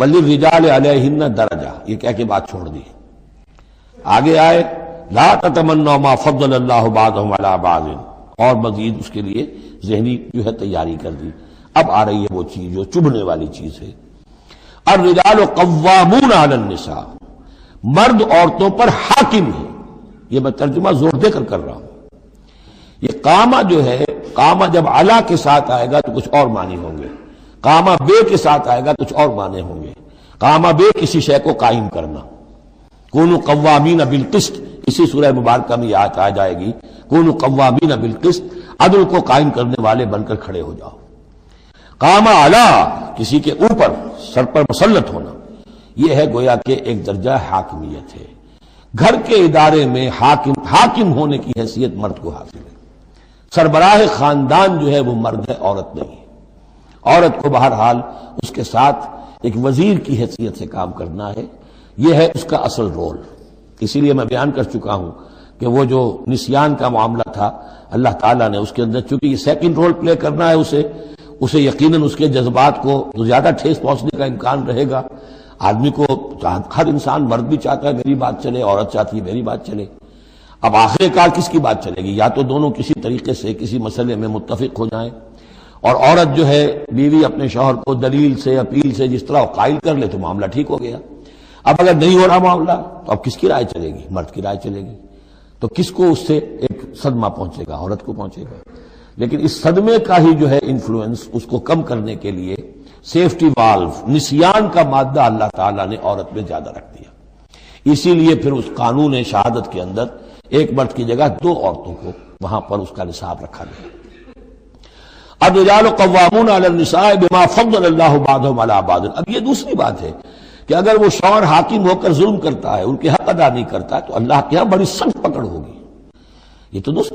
وَلِلرِّجَالِ عَلَيْهِنَّ درجہ، یہ کہہ کے بات چھوڑ دی۔ آگے آئے لا تتمنوا ما فضل اللہ بعضهم علی بعض، اور مزید اس کے لیے ذہنی جو ہے تیاری کر دی۔ اب آ رہی ہے وہ چیز جو چبھنے والی چیز ہے۔ الرجال قوامون علی النساء، مرد عورتوں پر حاکم ہے۔ یہ میں ترجمہ زور دے کر رہا ہوں۔ یہ قامہ جو ہے، قامہ جب علا کے ساتھ آئے گا تو کچھ اور معنی ہوں گے، قامہ بے کے ساتھ آئے گا کچھ اور معنی ہوں گے۔ قامہ بے کسی شے کو قائم کرنا، کونوا قوامین بالقسط، اسی سورہ مبارکہ میں یہ آیت آ جائے گی، کونوا قوامین بالقسط، عدل کو قائم کرنے والے بن کر کھڑے ہو جاؤ۔ قامہ علا، کسی کے اوپر سر پر مسلط ہونا، یہ ہے گویا کہ ایک درجہ حاکمیت ہے۔ گھر کے ادارے میں حاکم ہونے کی حیثیت مرد کو حاصل ہے۔ سربراہ خاندان جو ہے وہ مرد ہے، عورت نہیں ہے۔ عورت کو بہرحال اس کے ساتھ ایک وزیر کی حیثیت سے کام کرنا ہے، یہ ہے اس کا اصل رول۔ اسی لیے میں بیان کر چکا ہوں کہ وہ جو نسیان کا معاملہ تھا، اللہ تعالیٰ نے اس کے اندر چونکہ یہ سیکنڈ رول پلے کرنا ہے اسے یقیناً اس کے جذبات کو زیادہ ٹھیس پہنچنے کا امکان رہے گا۔ آدمی کو ہر انسان، مرد بھی چاہتا ہے میری بات چلے، عورت چاہتی ہے میری بات چلے۔ اب آخر کار کس کی بات چلے گی؟ یا تو دونوں کسی طریقے سے کسی مسئلے میں متفق ہو جائیں، اور عورت جو ہے بیوی اپنے شوہر کو دلیل سے، اپیل سے جس طرح قائل کر لے تو معاملہ ٹھیک ہو گیا۔ اب اگر نہیں ہو رہا معاملہ تو اب کس کی رائے چلے گی؟ مرد کی رائے چلے گی۔ تو کس کو اس سے ایک صدمہ پہنچے گا؟ عورت کو پہنچے گا۔ لیکن اس صدمے کا ہی جو ہے انفلوئنس، اس کو کم کرنے کے لیے سیفٹی والو، نسیان کا مادہ اللہ تعالیٰ نے عورت میں زیادہ رکھ دیا۔ اسی لیے پھر اس قانون شہادت کے اندر ایک مرد کی جگہ 2 عورتوں کو وہاں پر اس کا نصاب رکھا گیا۔ الرجال قوامون علی النساء بما فضل اللہ بعضهم علی بعض۔ اب یہ دوسری بات ہے کہ اگر وہ شوہر حاکم ہو کر ظلم کرتا ہے، ان کے حق ادا نہیں کرتا ہے، تو اللہ کے ہاں بڑی سخت پکڑ ہوگی۔ یہ تو دوسری